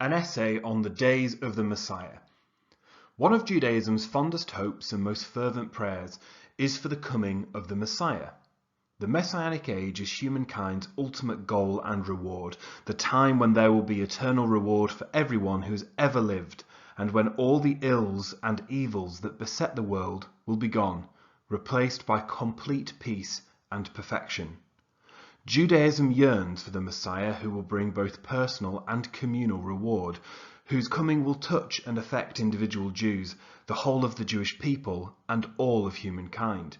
An essay on the days of the Messiah. One of Judaism's fondest hopes and most fervent prayers is for the coming of the Messiah. The Messianic age is humankind's ultimate goal and reward, the time when there will be eternal reward for everyone who has ever lived, and when all the ills and evils that beset the world will be gone, replaced by complete peace and perfection. Judaism yearns for the Messiah who will bring both personal and communal reward, whose coming will touch and affect individual Jews, the whole of the Jewish people, and all of humankind.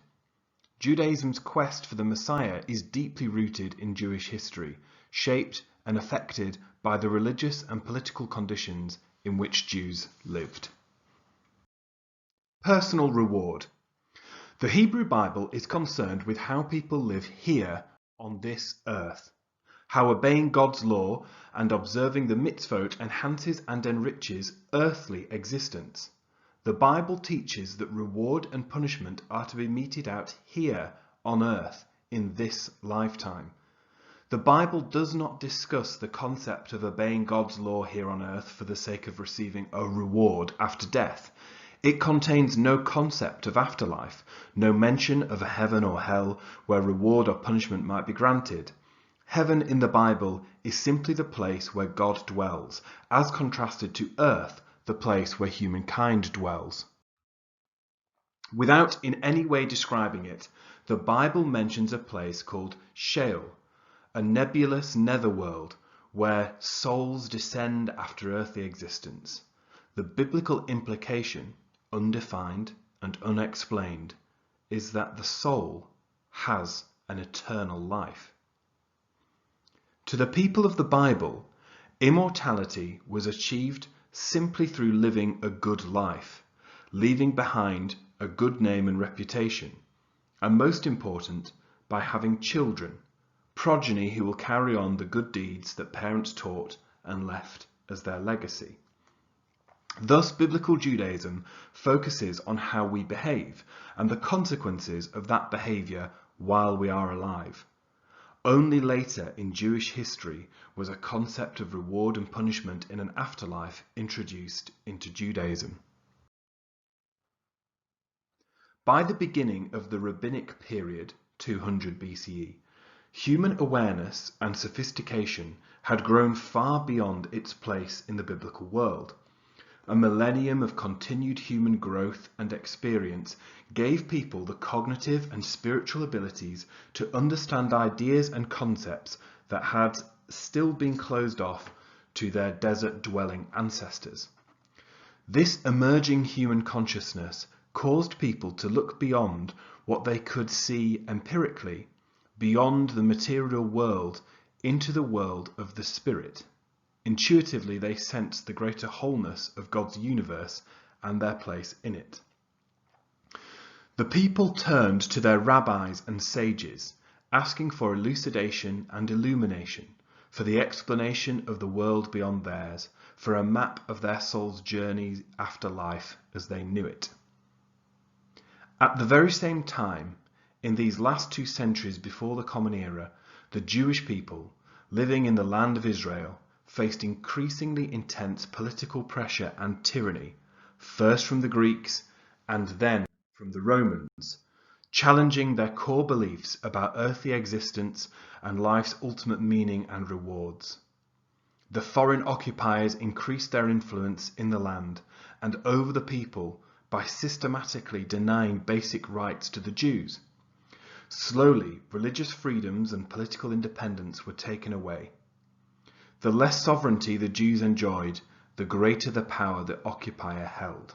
Judaism's quest for the Messiah is deeply rooted in Jewish history, shaped and affected by the religious and political conditions in which Jews lived. Personal reward. The Hebrew Bible is concerned with how people live here on this earth, how obeying God's law and observing the mitzvot enhances and enriches earthly existence. The Bible teaches that reward and punishment are to be meted out here on earth in this lifetime. The Bible does not discuss the concept of obeying God's law here on earth for the sake of receiving a reward after death. It contains no concept of afterlife, no mention of a heaven or hell where reward or punishment might be granted. Heaven in the Bible is simply the place where God dwells, as contrasted to earth, the place where humankind dwells. Without in any way describing it, the Bible mentions a place called Sheol, a nebulous netherworld where souls descend after earthly existence. The biblical implication, undefined and unexplained, is that the soul has an eternal life. To the people of the Bible, immortality was achieved simply through living a good life, leaving behind a good name and reputation, and most important, by having children, progeny who will carry on the good deeds that parents taught and left as their legacy. Thus, biblical Judaism focuses on how we behave and the consequences of that behavior while we are alive. Only later in Jewish history was a concept of reward and punishment in an afterlife introduced into Judaism. By the beginning of the rabbinic period, 200 BCE, human awareness and sophistication had grown far beyond its place in the biblical world. A millennium of continued human growth and experience gave people the cognitive and spiritual abilities to understand ideas and concepts that had still been closed off to their desert-dwelling ancestors. This emerging human consciousness caused people to look beyond what they could see empirically, beyond the material world, into the world of the spirit. Intuitively, they sensed the greater wholeness of God's universe and their place in it. The people turned to their rabbis and sages, asking for elucidation and illumination, for the explanation of the world beyond theirs, for a map of their soul's journey after life as they knew it. At the very same time, in these last 2 centuries before the Common Era, the Jewish people, living in the land of Israel, faced increasingly intense political pressure and tyranny, first from the Greeks and then from the Romans, challenging their core beliefs about earthly existence and life's ultimate meaning and rewards. The foreign occupiers increased their influence in the land and over the people by systematically denying basic rights to the Jews. Slowly, religious freedoms and political independence were taken away. The less sovereignty the Jews enjoyed, the greater the power the occupier held.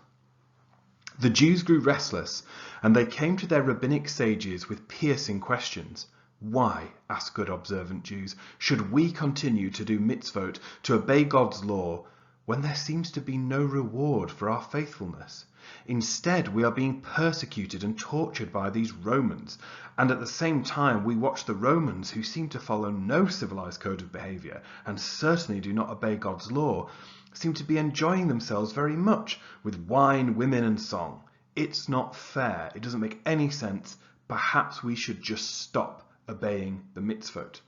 The Jews grew restless, and they came to their rabbinic sages with piercing questions. Why, asked good observant Jews, should we continue to do mitzvot, to obey God's law, when there seems to be no reward for our faithfulness? Instead, we are being persecuted and tortured by these Romans, and at the same time we watch the Romans, who seem to follow no civilized code of behavior and certainly do not obey God's law, seem to be enjoying themselves very much with wine, women and song. It's not fair. It doesn't make any sense. Perhaps we should just stop obeying the mitzvot.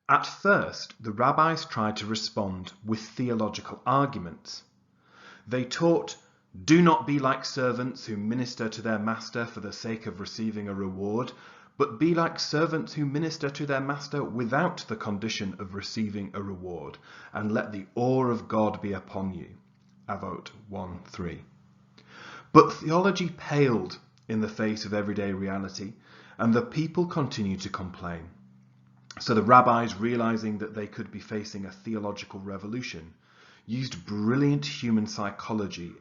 At first, the rabbis tried to respond with theological arguments. They taught, "Do not be like servants who minister to their master for the sake of receiving a reward, but be like servants who minister to their master without the condition of receiving a reward, and let the awe of God be upon you." Avot 1:3. But theology paled in the face of everyday reality, and the people continued to complain. So the rabbis, realizing that they could be facing a theological revolution, used brilliant human psychology.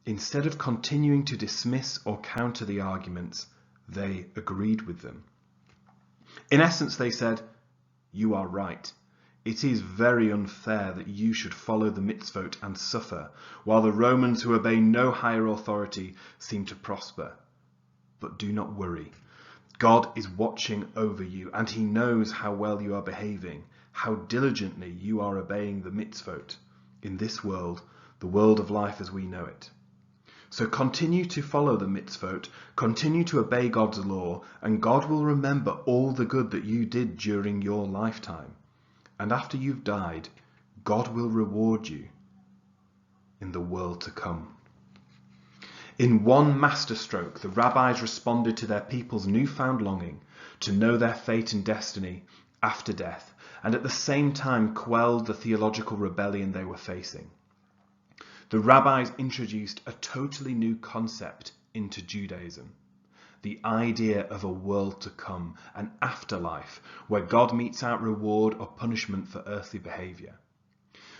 Instead of continuing to dismiss or counter the arguments, they agreed with them. In essence, they said, "You are right. It is very unfair that you should follow the mitzvot and suffer, while the Romans who obey no higher authority seem to prosper. But do not worry. God is watching over you, and he knows how well you are behaving, how diligently you are obeying the mitzvot in this world, the world of life as we know it. So continue to follow the mitzvot, continue to obey God's law, and God will remember all the good that you did during your lifetime. And after you've died, God will reward you in the world to come." In one masterstroke, the rabbis responded to their people's newfound longing to know their fate and destiny after death, and at the same time quelled the theological rebellion they were facing. The rabbis introduced a totally new concept into Judaism: the idea of a world to come, an afterlife, where God metes out reward or punishment for earthly behavior.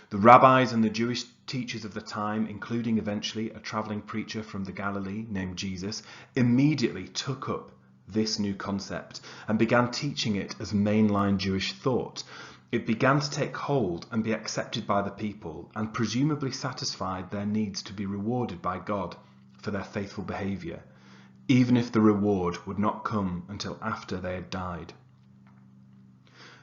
The rabbis and the Jewish teachers of the time, including eventually a traveling preacher from the Galilee named Jesus, immediately took up this new concept and began teaching it as mainline Jewish thought. It began to take hold and be accepted by the people, and presumably satisfied their needs to be rewarded by God for their faithful behavior, even if the reward would not come until after they had died.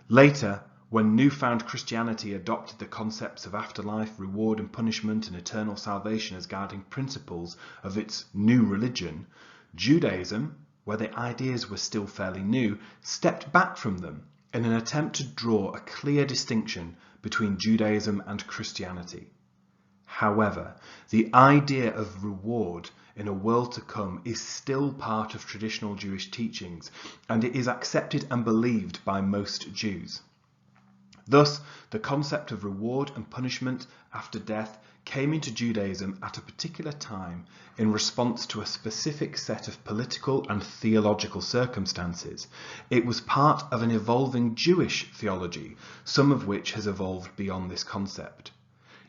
Later, when newfound Christianity adopted the concepts of afterlife, reward and punishment, and eternal salvation as guiding principles of its new religion, Judaism, where the ideas were still fairly new, stepped back from them in an attempt to draw a clear distinction between Judaism and Christianity. However, the idea of reward in a world to come is still part of traditional Jewish teachings, and it is accepted and believed by most Jews. Thus, the concept of reward and punishment after death came into Judaism at a particular time in response to a specific set of political and theological circumstances. It was part of an evolving Jewish theology, some of which has evolved beyond this concept.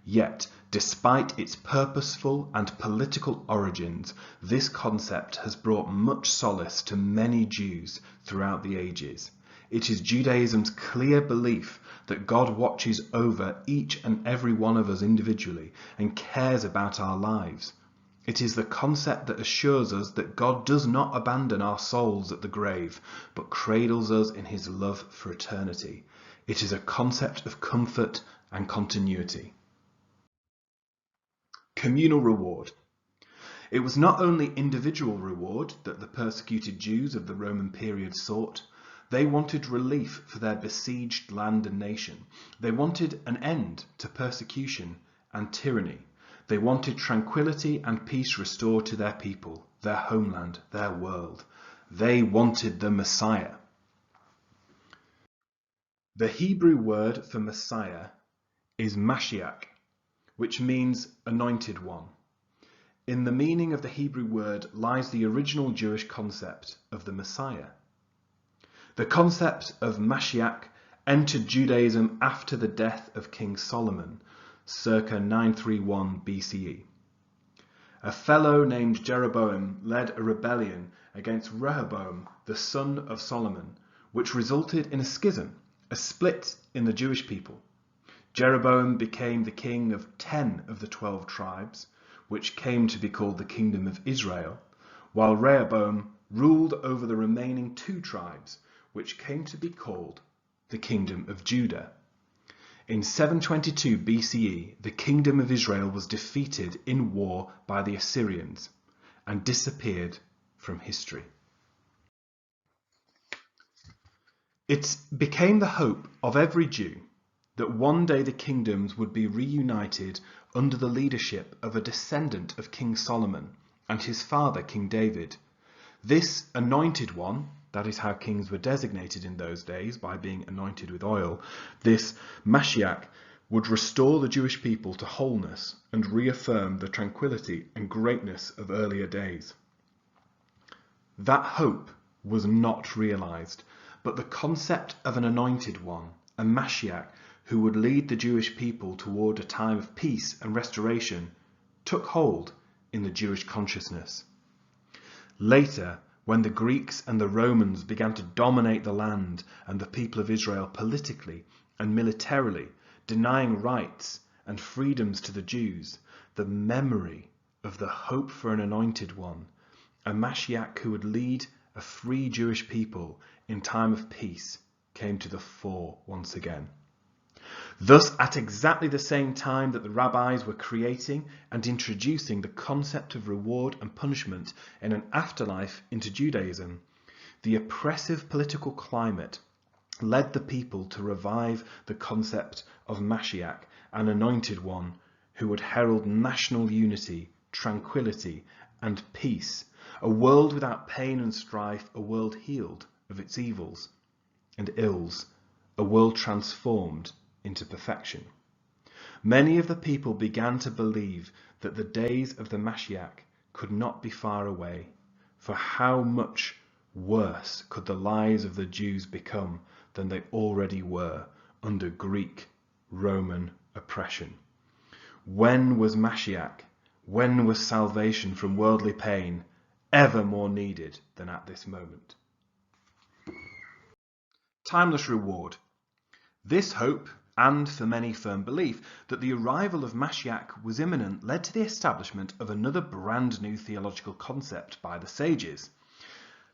Yet, despite its purposeful and political origins, this concept has brought much solace to many Jews throughout the ages. It is Judaism's clear belief that God watches over each and every one of us individually and cares about our lives. It is the concept that assures us that God does not abandon our souls at the grave, but cradles us in his love for eternity. It is a concept of comfort and continuity. Communal reward. It was not only individual reward that the persecuted Jews of the Roman period sought. They wanted relief for their besieged land and nation. They wanted an end to persecution and tyranny. They wanted tranquility and peace restored to their people, their homeland, their world. They wanted the Messiah. The Hebrew word for Messiah is Mashiach, which means anointed one. In the meaning of the Hebrew word lies the original Jewish concept of the Messiah. The concept of Mashiach entered Judaism after the death of King Solomon, circa 931 BCE. A fellow named Jeroboam led a rebellion against Rehoboam, the son of Solomon, which resulted in a schism, a split in the Jewish people. Jeroboam became the king of 10 of the 12 tribes, which came to be called the Kingdom of Israel, while Rehoboam ruled over the remaining 2 tribes, which came to be called the Kingdom of Judah. In 722 BCE, the Kingdom of Israel was defeated in war by the Assyrians and disappeared from history. It became the hope of every Jew that one day the kingdoms would be reunited under the leadership of a descendant of King Solomon and his father King David. This anointed one, that is how kings were designated in those days, by being anointed with oil, this Mashiach would restore the Jewish people to wholeness and reaffirm the tranquility and greatness of earlier days. That hope was not realized, but the concept of an anointed one, a Mashiach, who would lead the Jewish people toward a time of peace and restoration, took hold in the Jewish consciousness. Later, when the Greeks and the Romans began to dominate the land and the people of Israel politically and militarily, denying rights and freedoms to the Jews, the memory of the hope for an anointed one, a Mashiach who would lead a free Jewish people in time of peace, came to the fore once again. Thus, at exactly the same time that the rabbis were creating and introducing the concept of reward and punishment in an afterlife into Judaism, the oppressive political climate led the people to revive the concept of Mashiach, an anointed one who would herald national unity, tranquility, and peace, a world without pain and strife, a world healed of its evils and ills, a world transformed into perfection. Many of the people began to believe that the days of the Mashiach could not be far away, for how much worse could the lives of the Jews become than they already were under Greek, Roman oppression? When was Mashiach, when was salvation from worldly pain ever more needed than at this moment? Timeless reward. This hope, and for many firm belief that the arrival of Mashiach was imminent, led to the establishment of another brand new theological concept by the sages.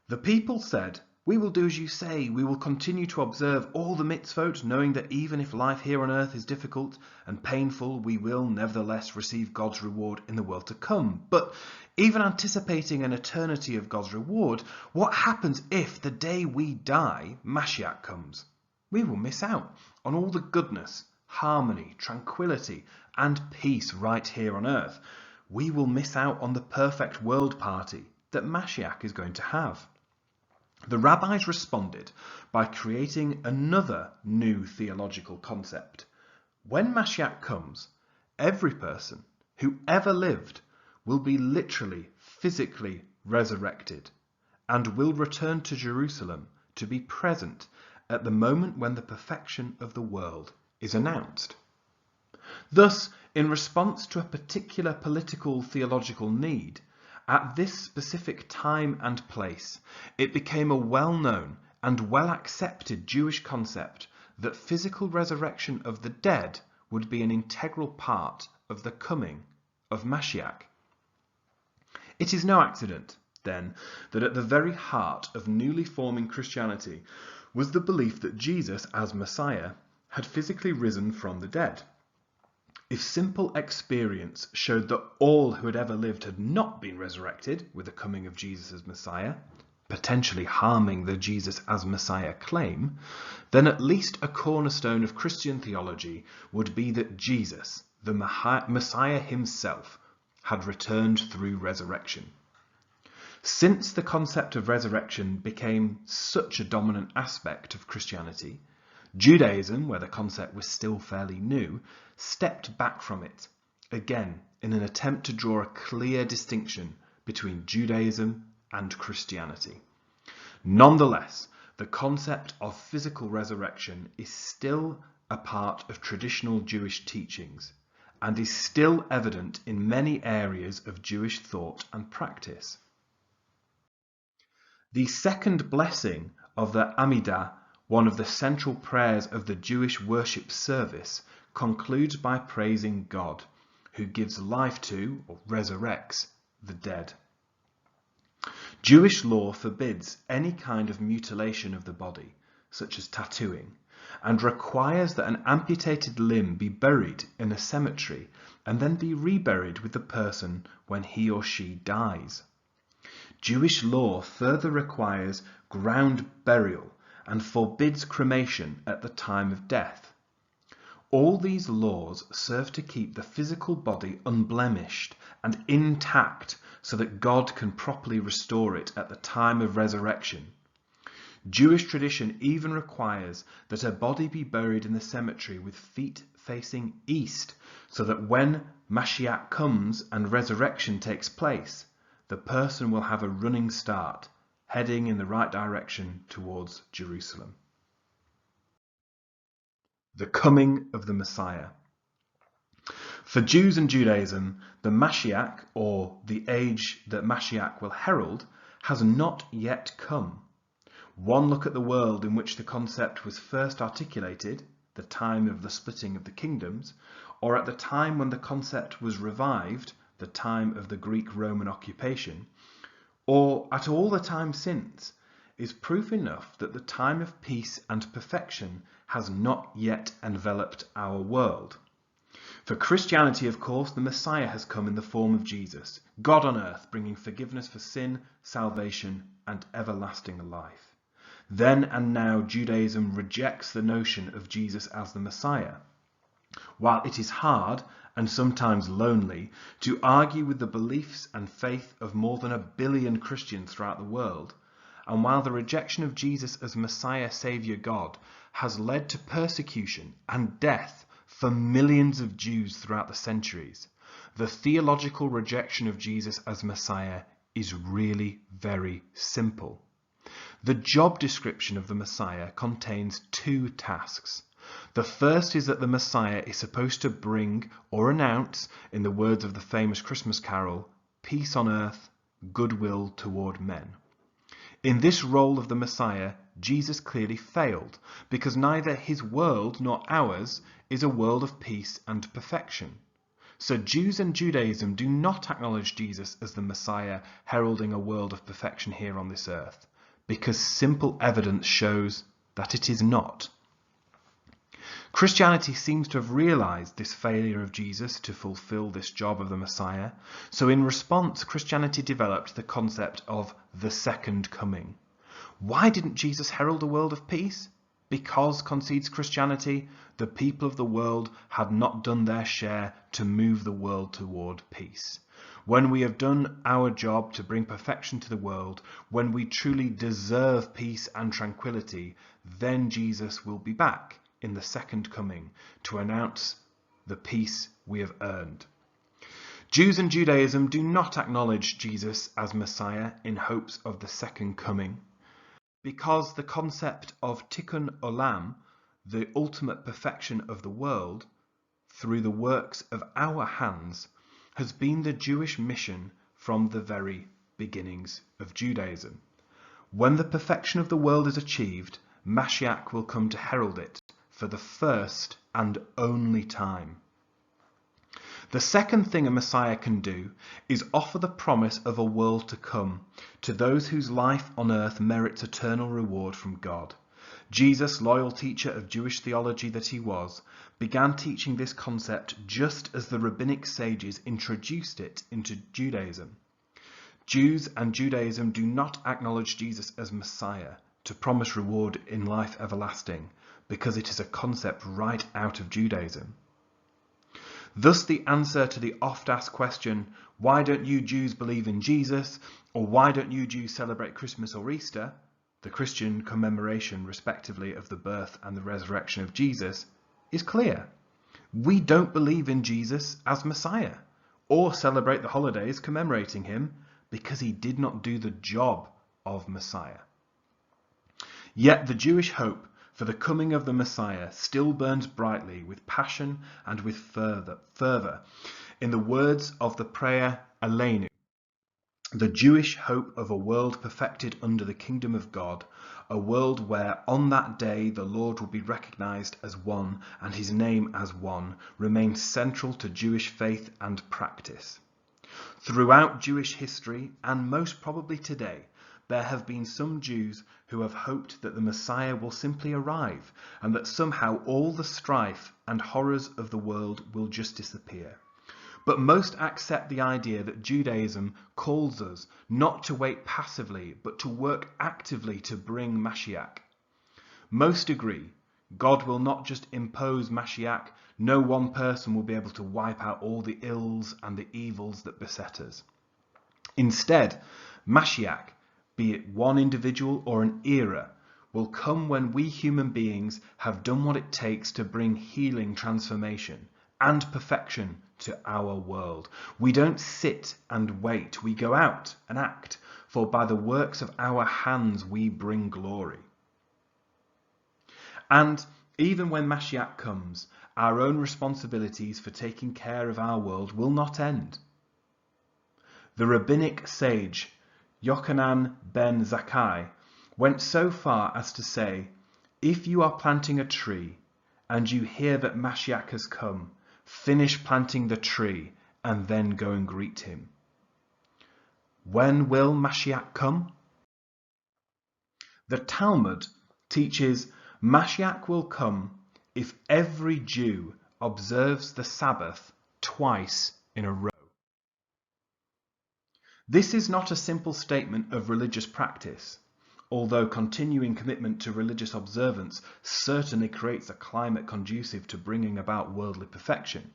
The people said, "We will do as you say, we will continue to observe all the mitzvot, knowing that even if life here on earth is difficult and painful, we will nevertheless receive God's reward in the world to come. But even anticipating an eternity of God's reward, what happens if the day we die, Mashiach comes? We will miss out on all the goodness, harmony, tranquility, and peace right here on earth. We will miss out on the perfect world party that Mashiach is going to have." The rabbis responded by creating another new theological concept. When Mashiach comes, every person who ever lived will be literally, physically resurrected and will return to Jerusalem to be present at the moment when the perfection of the world is announced. Thus, in response to a particular political theological need, at this specific time and place, it became a well-known and well-accepted Jewish concept that physical resurrection of the dead would be an integral part of the coming of Mashiach. It is no accident, then, that at the very heart of newly forming Christianity was the belief that Jesus, as Messiah, had physically risen from the dead. If simple experience showed that all who had ever lived had not been resurrected with the coming of Jesus as Messiah, potentially harming the Jesus as Messiah claim, then at least a cornerstone of Christian theology would be that Jesus, the Messiah himself, had returned through resurrection. Since the concept of resurrection became such a dominant aspect of Christianity, Judaism, where the concept was still fairly new, stepped back from it, again in an attempt to draw a clear distinction between Judaism and Christianity. Nonetheless, the concept of physical resurrection is still a part of traditional Jewish teachings and is still evident in many areas of Jewish thought and practice. The second blessing of the Amidah, one of the central prayers of the Jewish worship service, concludes by praising God, who gives life to, or resurrects, the dead. Jewish law forbids any kind of mutilation of the body, such as tattooing, and requires that an amputated limb be buried in a cemetery and then be reburied with the person when he or she dies. Jewish law further requires ground burial and forbids cremation at the time of death. All these laws serve to keep the physical body unblemished and intact so that God can properly restore it at the time of resurrection. Jewish tradition even requires that a body be buried in the cemetery with feet facing east, so that when Mashiach comes and resurrection takes place, the person will have a running start, heading in the right direction towards Jerusalem. The coming of the Messiah. For Jews and Judaism, the Mashiach, or the age that Mashiach will herald, has not yet come. One look at the world in which the concept was first articulated, the time of the splitting of the kingdoms, or at the time when the concept was revived, the time of the Greek-Roman occupation, or at all the time since, is proof enough that the time of peace and perfection has not yet enveloped our world. For Christianity, of course, the Messiah has come in the form of Jesus, God on earth, bringing forgiveness for sin, salvation, and everlasting life. Then and now, Judaism rejects the notion of Jesus as the Messiah. While it is hard, and sometimes lonely, to argue with the beliefs and faith of more than 1 billion Christians throughout the world, and while the rejection of Jesus as Messiah, Saviour, God, has led to persecution and death for millions of Jews throughout the centuries, the theological rejection of Jesus as Messiah is really very simple. The job description of the Messiah contains 2 tasks. The first is that the Messiah is supposed to bring or announce, in the words of the famous Christmas carol, peace on earth, goodwill toward men. In this role of the Messiah, Jesus clearly failed, because neither his world nor ours is a world of peace and perfection. So Jews and Judaism do not acknowledge Jesus as the Messiah heralding a world of perfection here on this earth, because simple evidence shows that it is not. Christianity seems to have realized this failure of Jesus to fulfill this job of the Messiah, so in response, Christianity developed the concept of the second coming. Why didn't Jesus herald a world of peace? Because, concedes Christianity, the people of the world had not done their share to move the world toward peace. When we have done our job to bring perfection to the world, when we truly deserve peace and tranquility, then Jesus will be back in the second coming to announce the peace we have earned. Jews and Judaism do not acknowledge Jesus as Messiah in hopes of the second coming, because the concept of tikkun olam, the ultimate perfection of the world, through the works of our hands, has been the Jewish mission from the very beginnings of Judaism. When the perfection of the world is achieved, Mashiach will come to herald it for the first and only time. The second thing a Messiah can do is offer the promise of a world to come to those whose life on earth merits eternal reward from God. Jesus, loyal teacher of Jewish theology that he was, began teaching this concept just as the rabbinic sages introduced it into Judaism. Jews and Judaism do not acknowledge Jesus as Messiah to promise reward in life everlasting, because it is a concept right out of Judaism. Thus the answer to the oft-asked question, why don't you Jews believe in Jesus, or why don't you Jews celebrate Christmas or Easter, the Christian commemoration respectively of the birth and the resurrection of Jesus, is clear. We don't believe in Jesus as Messiah, or celebrate the holidays commemorating him, because he did not do the job of Messiah. Yet the Jewish hope for the coming of the Messiah still burns brightly with passion and with fervor. In the words of the prayer Aleinu, the Jewish hope of a world perfected under the kingdom of God, a world where on that day the Lord will be recognized as one and his name as one, remains central to Jewish faith and practice. Throughout Jewish history, and most probably today, there have been some Jews who have hoped that the Messiah will simply arrive and that somehow all the strife and horrors of the world will just disappear. But most accept the idea that Judaism calls us not to wait passively, but to work actively to bring Mashiach. Most agree God will not just impose Mashiach, no one person will be able to wipe out all the ills and the evils that beset us. Instead, Mashiach, be it one individual or an era, will come when we human beings have done what it takes to bring healing, transformation, and perfection to our world. We don't sit and wait, we go out and act, for by the works of our hands we bring glory. And even when Mashiach comes, our own responsibilities for taking care of our world will not end. The rabbinic sage Yochanan ben Zakkai went so far as to say, if you are planting a tree and you hear that Mashiach has come, finish planting the tree and then go and greet him. When will Mashiach come? The Talmud teaches Mashiach will come if every Jew observes the Sabbath twice in a row. This is not a simple statement of religious practice, although continuing commitment to religious observance certainly creates a climate conducive to bringing about worldly perfection.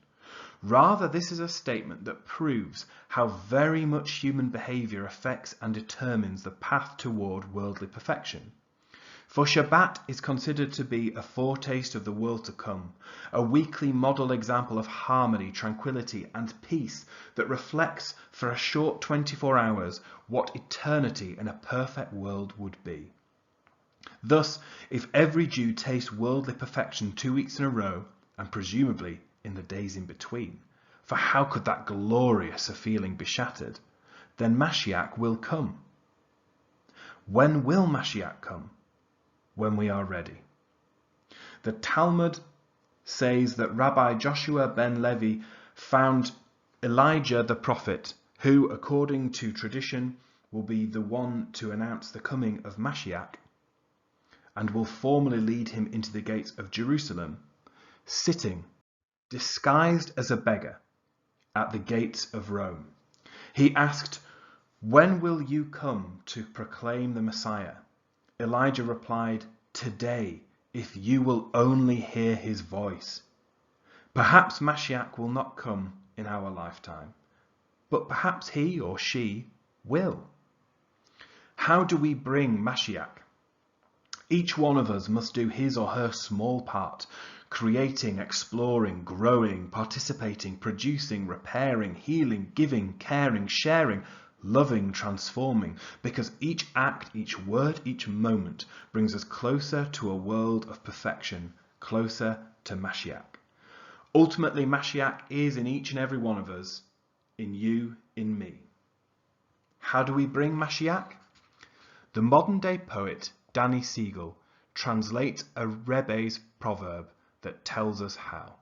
Rather, this is a statement that proves how very much human behavior affects and determines the path toward worldly perfection. For Shabbat is considered to be a foretaste of the world to come, a weekly model example of harmony, tranquility, and peace that reflects for a short 24 hours what eternity in a perfect world would be. Thus, if every Jew tastes worldly perfection 2 weeks in a row, and presumably in the days in between, for how could that glorious a feeling be shattered, then Mashiach will come. When will Mashiach come? When we are ready. The Talmud says that Rabbi Joshua ben Levi found Elijah the prophet, who, according to tradition, will be the one to announce the coming of Mashiach and will formally lead him into the gates of Jerusalem, sitting, disguised as a beggar, at the gates of Rome. He asked, "When will you come to proclaim the Messiah?" Elijah replied, "Today, if you will only hear his voice." Perhaps Mashiach will not come in our lifetime, but perhaps he or she will. How do we bring Mashiach? Each one of us must do his or her small part, creating, exploring, growing, participating, producing, repairing, healing, giving, caring, sharing, loving, transforming, because each act, each word, each moment brings us closer to a world of perfection, closer to Mashiach. Ultimately, Mashiach is in each and every one of us, in you, in me. How do we bring Mashiach? The modern-day poet Danny Siegel translates a Rebbe's proverb that tells us how.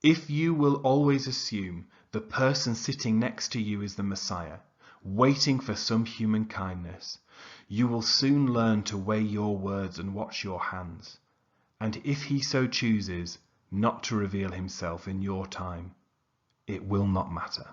If you will always assume the person sitting next to you is the Messiah, waiting for some human kindness, you will soon learn to weigh your words and watch your hands. And if he so chooses not to reveal himself in your time, it will not matter.